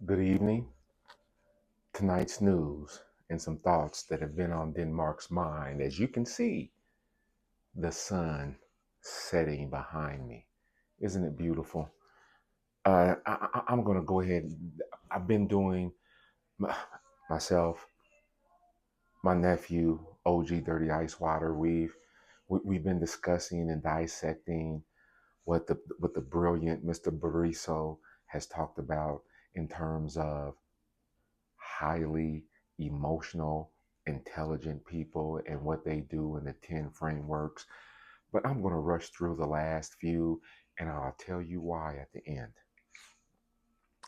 Good evening. Tonight's news and some thoughts that have been on Denmark's mind. As you can see, the sun setting behind me. Isn't it beautiful? I'm going to go ahead. I've been doing myself, my nephew, OG Dirty Ice Water. We've been discussing and dissecting what the brilliant Mr. Bariso has talked about in terms of highly emotional, intelligent people and what they do in the 10 frameworks. But I'm going to rush through the last few and I'll tell you why at the end.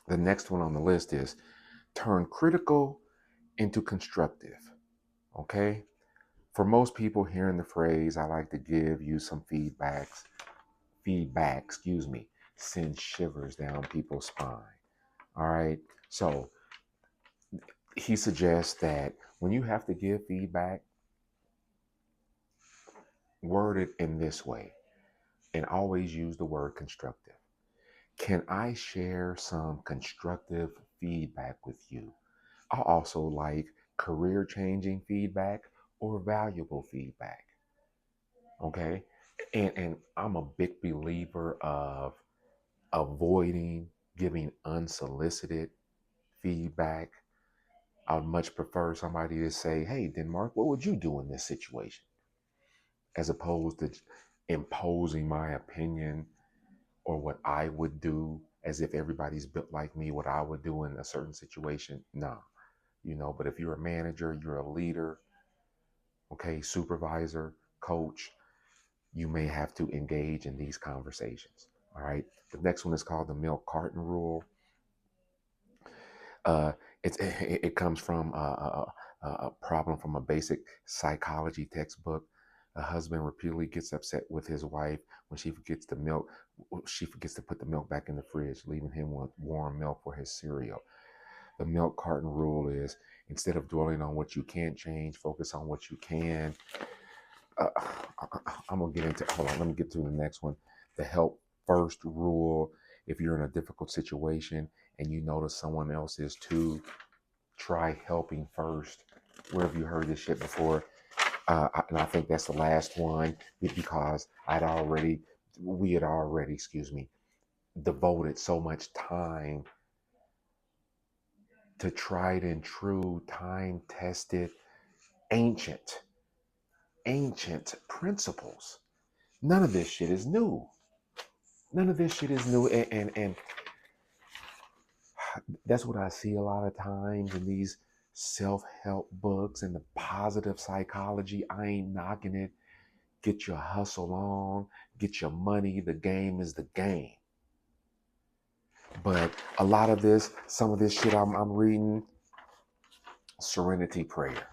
The next one on the list is turn critical into constructive. Okay? For most people hearing the phrase, I like to give you some feedback, excuse me, sends shivers down people's spine. All right? So he suggests that when you have to give feedback, word it in this way and always use the word constructive. Can I share some constructive feedback with you? I also like career changing feedback or valuable feedback. Okay. And I'm a big believer of avoiding giving unsolicited feedback. I would much prefer somebody to say, hey, Denmark, what would you do in this situation? As opposed to imposing my opinion or what I would do as if everybody's built like me, what I would do in a certain situation. Nah, but if you're a manager, you're a leader, okay, supervisor, coach, you may have to engage in these conversations. All right. The next one is called the milk carton rule. Uh, it comes from a problem from a basic psychology textbook. A husband repeatedly gets upset with his wife when she forgets the milk. She forgets to put the milk back in the fridge, leaving him with warm milk for his cereal. The milk carton rule is instead of dwelling on what you can't change, focus on what you can. Uh, I'm gonna get into. Hold on, let me get to the next one. The help first rule. If you're in a difficult situation and you notice someone else is too, try helping first. Where have you heard this shit before? And I think that's the last one because we had already, excuse me, devoted so much time to tried and true, time tested, ancient, ancient principles. None of this shit is new. None of this shit is new. And that's what I see a lot of times in these self-help books and the positive psychology. I ain't knocking it. Get your hustle on, get your money. The game is the game. But a lot of this, some of this shit I'm reading, serenity prayer,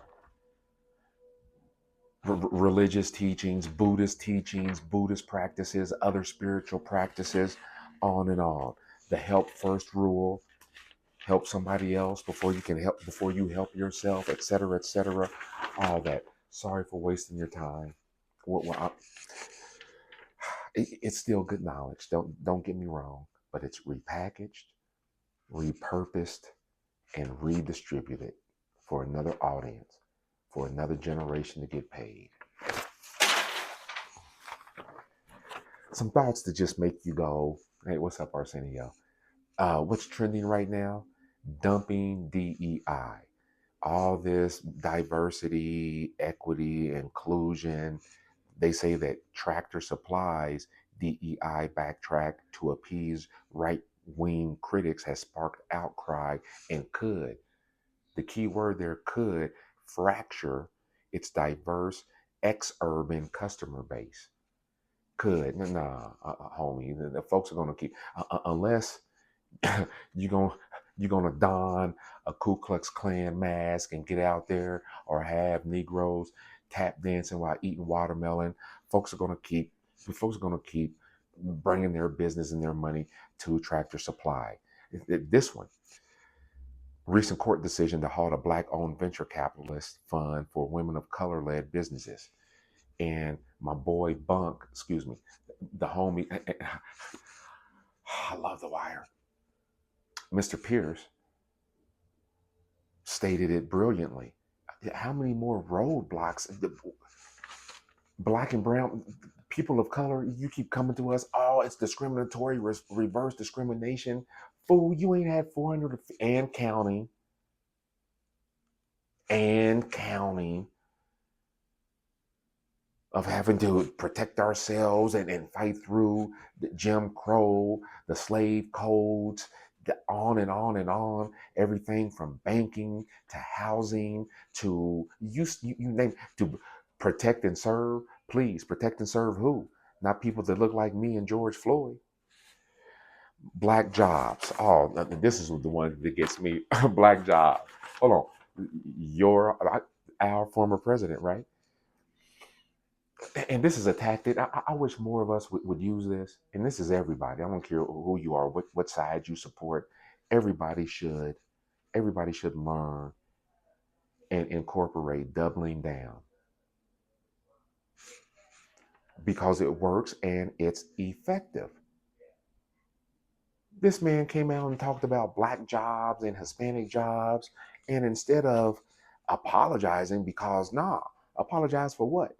religious teachings, Buddhist practices, other spiritual practices, on and on. The help first rule, help somebody else before you help yourself, etc., etc. All that. Sorry for wasting your time. It's still good knowledge. Don't get me wrong, but it's repackaged, repurposed, and redistributed for another audience, for another generation to get paid. Some thoughts to just make you go, hey, what's up, Arsenio? What's trending right now? Dumping DEI. All this diversity, equity, inclusion. They say that Tractor Supply's DEI backtrack to appease right-wing critics has sparked outcry and could, the key word there, could fracture its diverse ex-urban customer base. Could. Nah, homie. The folks are going to keep, unless you're going you're gonna don a Ku Klux Klan mask and get out there, or have Negroes tap dancing while eating watermelon. Folks are gonna keep bringing their business and their money to Tractor Supply. This one, recent court decision to halt a black-owned venture capitalist fund for women of color-led businesses. And my boy Bunk, excuse me, the homie, I love The Wire. Mr. Pierce stated it brilliantly. How many more roadblocks? Black and brown people of color, you keep coming to us. Oh, it's discriminatory, reverse discrimination. Fool, you ain't had 400 and counting of having to protect ourselves and fight through the Jim Crow, the slave codes, on and on and on. Everything from banking to housing to you name to protect and serve. Please protect and serve who? Not people that look like me and George Floyd. Black jobs. Oh, this is the one that gets me. Black job. Hold on. Our former president, right? And this is a tactic. I wish more of us would use this. And this is everybody. I don't care who you are, what side you support. Everybody should. Everybody should learn and incorporate doubling down because it works and it's effective. This man came out and talked about black jobs and Hispanic jobs, and instead of apologizing, because apologize for what?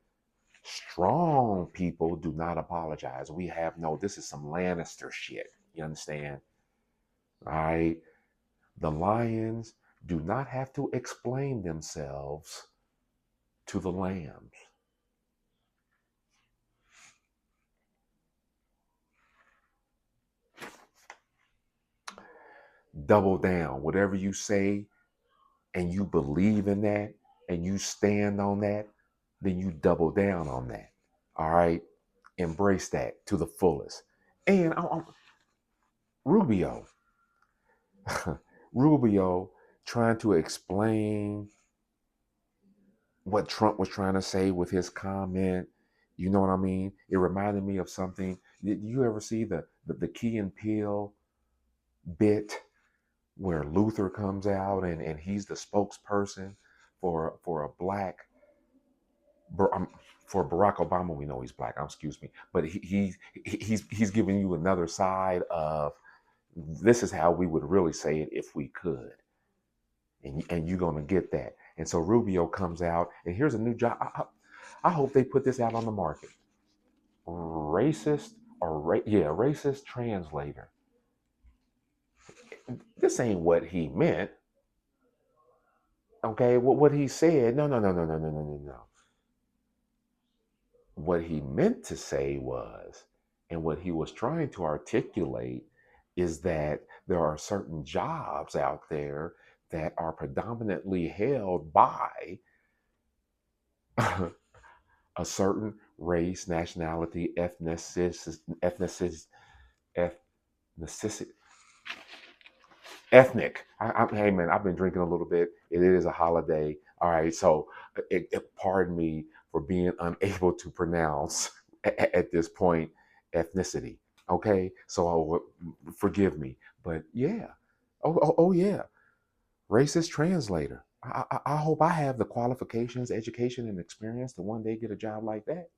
Strong people do not apologize. We have no, this is some Lannister shit. You understand? All right. The lions do not have to explain themselves to the lambs. Double down. Whatever you say and you believe in that and you stand on that, then you double down on that. All right. Embrace that to the fullest. And Rubio, Rubio trying to explain what Trump was trying to say with his comment. You know what I mean? It reminded me of something. Did you ever see the Key and Peele bit where Luther comes out and he's the spokesperson for a black for Barack Obama? We know he's black. Excuse me, but he's giving you another side of this is how we would really say it if we could, and you're gonna get that. And so Rubio comes out, and here's a new job. I hope they put this out on the market. Racist racist translator. This ain't what he meant. Okay, what he said. No, no, no, no, no, no, no, no, no. What he meant to say was, and what he was trying to articulate is that there are certain jobs out there that are predominantly held by a certain race, nationality, ethnicity, ethnic. Hey man, I've been drinking a little bit. It is a holiday. All right, so pardon me for being unable to pronounce at this point ethnicity. Okay, so forgive me, but yeah. Oh yeah, racist translator. I hope I have the qualifications, education, and experience to one day get a job like that.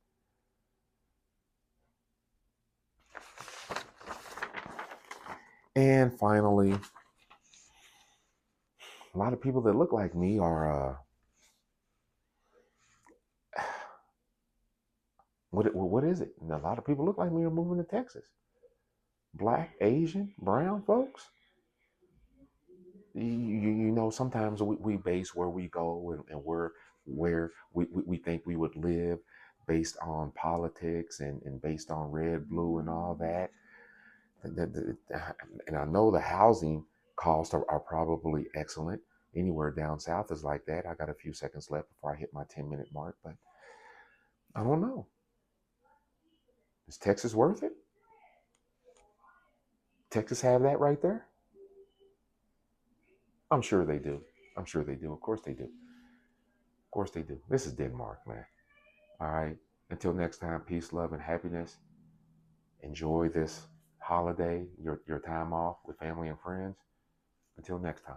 And finally, a lot of people that look like me are what is it? And a lot of people look like me are moving to Texas. Black, Asian, brown folks. You know, sometimes we base where we go and where we think we would live based on politics and based on red, blue, and all that. And I know the housing costs are probably excellent. Anywhere down south is like that. I got a few seconds left before I hit my 10-minute mark, but I don't know. Is Texas worth it? Texas have that right there? I'm sure they do. I'm sure they do. Of course they do. Of course they do. This is Denmark, man. All right. Until next time, peace, love, and happiness. Enjoy this holiday, your time off with family and friends. Until next time.